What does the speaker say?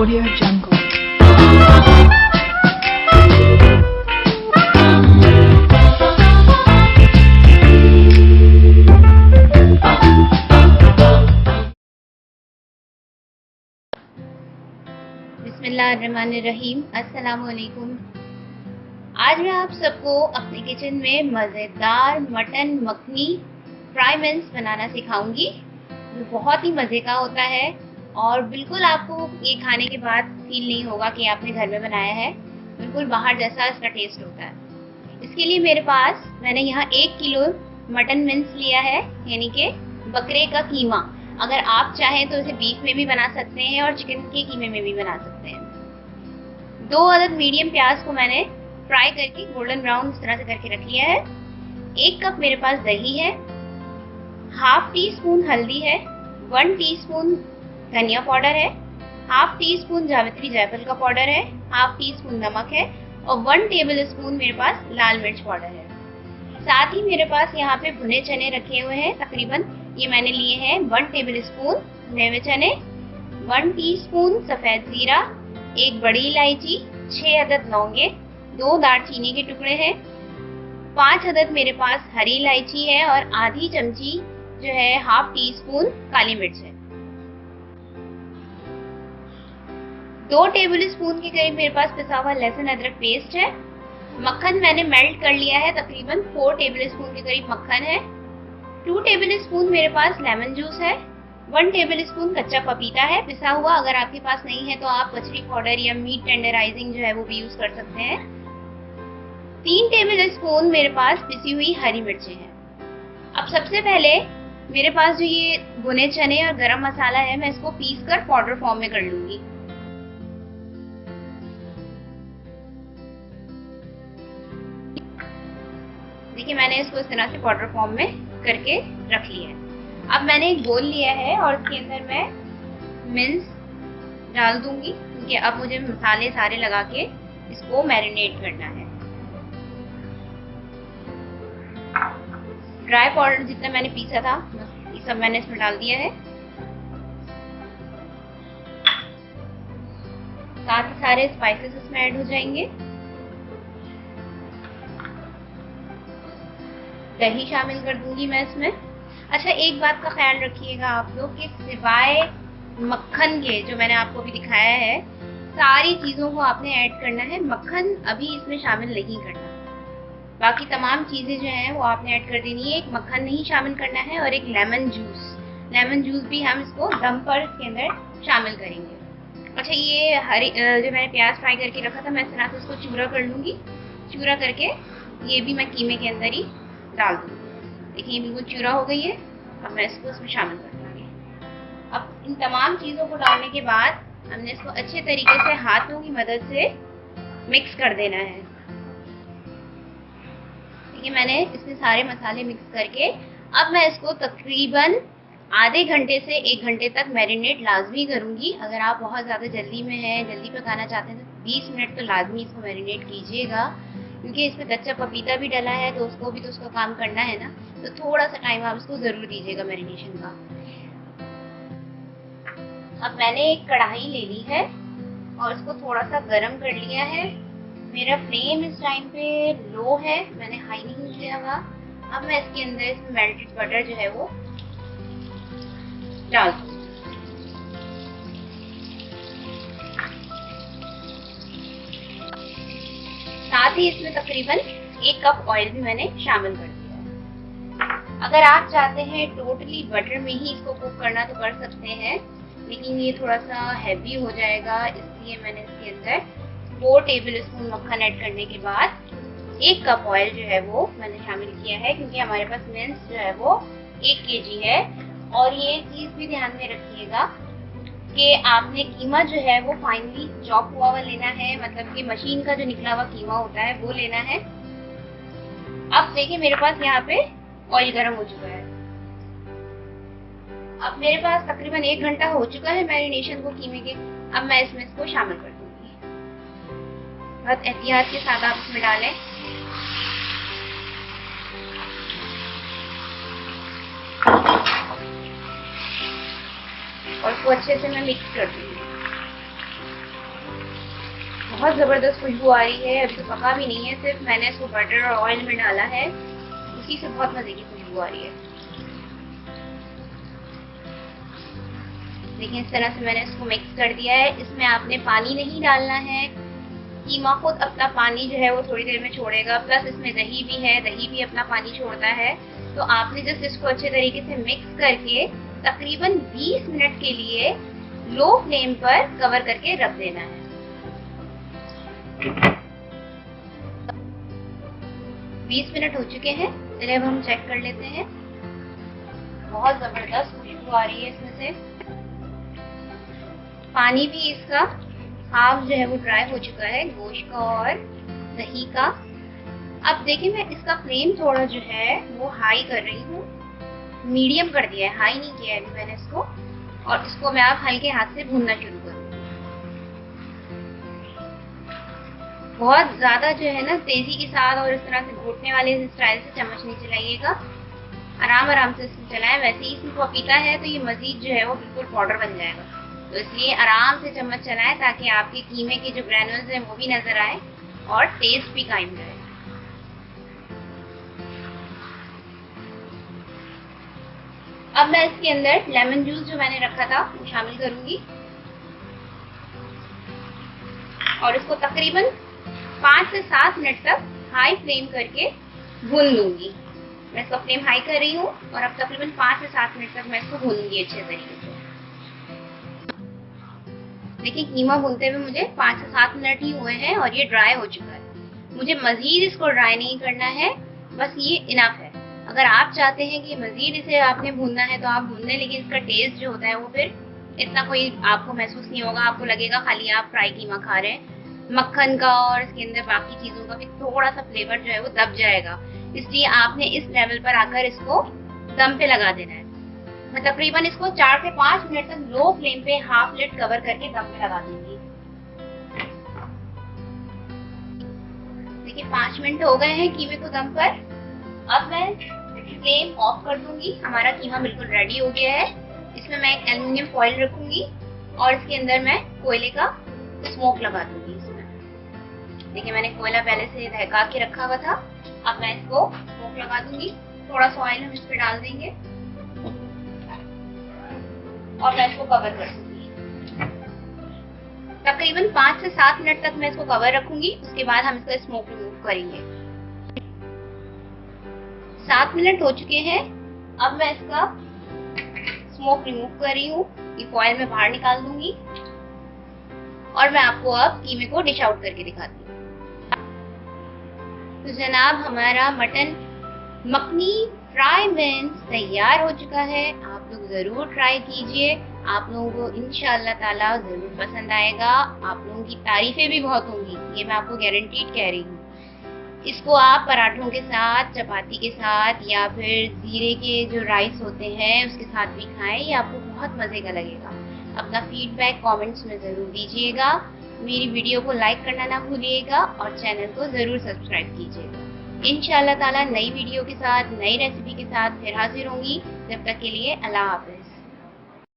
Audio Jungle. बिस्मिल्लाहिर्रहमानिर्रहीम। अस्सलामुअलैकुम। आज मैं आप सबको अपने किचन में मज़ेदार मटन मखनी फ्राई मिन्स बनाना सिखाऊंगी। जो बहुत ही मज़े का होता है और बिल्कुल आपको ये खाने के बाद फील नहीं होगा कि आपने घर में बनाया है। बिल्कुल बाहर जैसा इसका टेस्ट होता है। इसके लिए मेरे पास मैंने यहाँ 1 किलो मटन मिन्स लिया है, यानी कि बकरे का कीमा। अगर आप चाहें तो इसे बीफ में भी बना सकते हैं और चिकन के कीमे में भी बना सकते हैं। 2 अदद मीडियम प्याज को मैंने फ्राई करके गोल्डन ब्राउन इस तरह से करके रख लिया है। 1 कप मेरे पास दही है, हाफ टी स्पून हल्दी है, 1 टीस्पून धनिया पाउडर है, हाफ टी स्पून जावित्री जायफल का पाउडर है, हाफ टी स्पून नमक है और 1 टेबल स्पून मेरे पास लाल मिर्च पाउडर है। साथ ही मेरे पास यहाँ पे भुने चने रखे हुए हैं। तकरीबन ये मैंने लिए हैं 1 टेबल स्पून भुने हुए चने, 1 टीस्पून सफेद जीरा, 1 बड़ी इलायची, 6 अदद लौंगे, 2 दालचीनी के टुकड़े हैं, 5 अदद मेरे पास हरी इलायची है और आधी चमची जो है हाफ टी स्पून काली मिर्च है। 2 टेबल स्पून के करीब मेरे पास पिसा हुआ लहसुन अदरक पेस्ट है। मक्खन मैंने मेल्ट कर लिया है, तकरीबन 4 टेबल स्पून के करीब मक्खन है। 2 टेबल स्पून मेरे पास लेमन जूस है। 1 टेबल स्पून कच्चा पपीता है पिसा हुआ। अगर आपके पास नहीं है तो आप कचरी पाउडर या मीट टेंडराइजिंग जो है वो भी यूज कर सकते हैं। 3 टेबल स्पून मेरे पास पिसी हुई हरी मिर्चें हैं। अब सबसे पहले मेरे पास जो ये भुने चने और गरम मसाला है, मैं इसको पीस कर पाउडर फॉर्म में कर लूंगी। देखिए मैंने इसको इस तरह से पाउडर फॉर्म में करके रख लिया है। अब मैंने एक बोल लिया है और इसके अंदर मैं मिन्स डाल दूंगी, क्योंकि अब मुझे मसाले सारे लगा के इसको मैरिनेट करना है। ड्राई पाउडर जितना मैंने पीसा था ये सब मैंने इसमें डाल दिया है। साथ ही सारे स्पाइसेस इसमें ऐड हो जाएंगे। दही शामिल कर दूंगी मैं इसमें। अच्छा, एक बात का ख्याल रखिएगा आप लोग कि सिवाय मक्खन के जो मैंने आपको भी दिखाया है, सारी चीज़ों को आपने ऐड करना है। मक्खन अभी इसमें शामिल नहीं करना। बाकी तमाम चीज़ें जो हैं वो आपने ऐड कर देनी है। एक मक्खन नहीं शामिल करना है और एक लेमन जूस भी हम इसको दम पर इसके अंदर शामिल करेंगे। अच्छा, ये हरी जो मैंने प्याज फ्राई करके रखा था, मैं इस तरह से इसको चूरा कर लूँगी। चूरा करके ये भी मैं कीमे के अंदर ही डाल दूँगी। देखिए बिल्कुल चूरा हो गई है। अब मैं इसको इसमें शामिल कर दूँगी। अब इन तमाम चीज़ों को डालने के बाद हमने इसको अच्छे तरीके से हाथों की मदद से मिक्स कर देना है। देखिए मैंने इसमें सारे मसाले मिक्स करके अब मैं इसको तकरीबन आधे घंटे से 1 घंटे तक मैरिनेट लाजमी करूँगी। अगर आप बहुत ज़्यादा जल्दी में हैं, जल्दी पकाना चाहते हैं तो 20 मिनट तो लाजमी इसको मैरिनेट कीजिएगा, क्योंकि इसमें कच्चा पपीता भी डला है तो उसको भी तो उसका काम करना है ना। तो थोड़ा सा टाइम आप इसको ज़रूर दीजिएगा मैरिनेशन का। अब मैंने एक कढ़ाई ले ली है और इसको थोड़ा सा गरम कर लिया है। मेरा फ्लेम इस टाइम पे लो है, मैंने हाई नहीं किया हुआ। अब मैं इसके अंदर इसमें मेल्टेड बटर जो है वो डाल दूँ। साथ ही इसमें तकरीबन 1 कप ऑयल भी मैंने शामिल कर दिया है। अगर आप चाहते हैं टोटली बटर में ही इसको कुक करना तो कर सकते हैं, लेकिन ये थोड़ा सा हैवी हो जाएगा, इसलिए मैंने इसके अंदर 4 टेबल स्पून मक्खन ऐड करने के बाद 1 कप ऑयल जो है वो मैंने शामिल किया है, क्योंकि हमारे पास मिन्स जो है वो 1 kg है। और ये चीज़ भी ध्यान में रखिएगा कि आपने कीमा जो है वो फाइनली चॉप हुआ हुआ लेना है, मतलब कि मशीन का जो निकला हुआ कीमा होता है वो लेना है। अब देखिए मेरे पास यहाँ पे ऑयल गर्म हो चुका है। अब मेरे पास तकरीबन 1 घंटा हो चुका है मैरिनेशन को कीमे के। अब मैं इसमें इसको शामिल कर दूंगी। बहुत एहतियात के साथ आप इसमें डालें। और इसको अच्छे से मैं मिक्स कर दूंगी। बहुत ज़बरदस्त खुशबू आ रही है। अभी तो पका भी नहीं है, सिर्फ मैंने इसको बटर और ऑयल में डाला है, उसी से बहुत मज़े की खुशबू आ रही है। देखिए इस तरह से मैंने इसको मिक्स कर दिया है। इसमें आपने पानी नहीं डालना है, कीमा खुद अपना पानी जो है वो थोड़ी देर में छोड़ेगा, प्लस इसमें दही भी है, दही भी अपना पानी छोड़ता है। तो आपने जस्ट इसको अच्छे तरीके से मिक्स करके तकरीबन 20 मिनट के लिए लो फ्लेम पर कवर करके रख देना है। बीस मिनट हो चुके हैं, चलिए अब हम चेक कर लेते हैं। बहुत जबरदस्त खुशबू आ रही है इसमें से। पानी भी इसका हाफ जो है वो ड्राई हो चुका है, गोश्त का और दही का। अब देखिए मैं इसका फ्लेम थोड़ा जो है वो हाई कर रही हूँ, मीडियम कर दिया है, हाई नहीं किया है अभी मैंने इसको। और इसको मैं अब हल्के हाथ से भूनना शुरू करूँ। बहुत ज्यादा जो है ना तेजी के साथ और इस तरह से घोटने वाले स्टाइल से चम्मच नहीं चलाइएगा, आराम आराम से इसको चलाएं। वैसे ही इसमें पपीता है तो ये मजीद जो है वो बिल्कुल पाउडर बन जाएगा, तो इसलिए आराम से चम्मच चलाएं ताकि आपके कीमे के जो ग्रैन्यूल्स हैं वो भी नजर आए और टेस्ट भी कायम रहे। अब मैं इसके अंदर लेमन जूस जो मैंने रखा था वो शामिल करूंगी और इसको तकरीबन 5 से 7 मिनट तक हाई फ्लेम करके भून लूंगी। मैं इसका फ्लेम हाई कर रही हूँ और अब तकरीबन 5 से 7 मिनट तक मैं इसको भूनूंगी अच्छे तरीके से। देखिए कीमा भूनते हुए मुझे 5 से 7 मिनट ही हुए हैं और ये ड्राई हो चुका है। मुझे मजीद इसको ड्राई नहीं करना है, बस ये इनफ है। अगर आप चाहते हैं कि मजीद इसे आपने भूनना है तो आप भून लें, लेकिन इसका टेस्ट जो होता है वो फिर इतना कोई आपको महसूस नहीं होगा। आपको लगेगा खाली आप फ्राई कीमा खा रहे हैं। मक्खन का और इसके अंदर बाकी चीजों का भी थोड़ा सा फ्लेवर जो है वो दब जाएगा, इसलिए आपने इस लेवल पर आकर इसको दम पे लगा देना है। मैं तकरीबन इसको 4 से 5 मिनट तक लो फ्लेम पे हाफ लिड कवर करके दम पे लगा दूंगी। देखिए 5 मिनट हो गए हैं कीमे को दम पर। अब मैं फ्लेम ऑफ कर दूंगी। हमारा कीमा बिल्कुल रेडी हो गया है। इसमें मैं एक एल्युमिनियम फॉइल रखूंगी और इसके अंदर मैं कोयले का स्मोक लगा दूंगी। देखिए मैंने कोयला पहले से दहका के रखा हुआ था। अब मैं इसको स्मोक लगा दूंगी। थोड़ा सा ऑयल हम इस पे डाल देंगे और मैं इसको कवर कर दूंगी। तकरीबन 5 से 7 मिनट तक मैं इसको कवर रखूंगी, उसके बाद हम इसका स्मोक रिमूव करेंगे। 7 मिनट हो चुके हैं। अब मैं इसका स्मोक रिमूव कर रही हूँ, ये फॉइल में बाहर निकाल दूंगी और मैं आपको अब कीमे को डिश आउट करके दिखाती हूँ। तो जनाब हमारा मटन मखनी फ्राई मीन्स तैयार हो चुका है। आप लोग जरूर ट्राई कीजिए, आप लोगों को इंशाअल्लाह ताला जरूर पसंद आएगा। आप लोगों की तारीफें भी बहुत होंगी, ये मैं आपको गारंटीड कह रही हूँ। इसको आप पराठों के साथ, चपाती के साथ या फिर जीरे के जो राइस होते हैं उसके साथ भी खाएं, ये आपको बहुत मजे का लगेगा। अपना फीडबैक कमेंट्स में जरूर दीजिएगा। मेरी वीडियो को लाइक करना ना भूलिएगा और चैनल को जरूर सब्सक्राइब कीजिएगा। इंशाअल्लाह ताला नई वीडियो के साथ, नई रेसिपी के साथ फिर हाजिर होंगी। जब तक के लिए अल्लाह हाफ़िज़।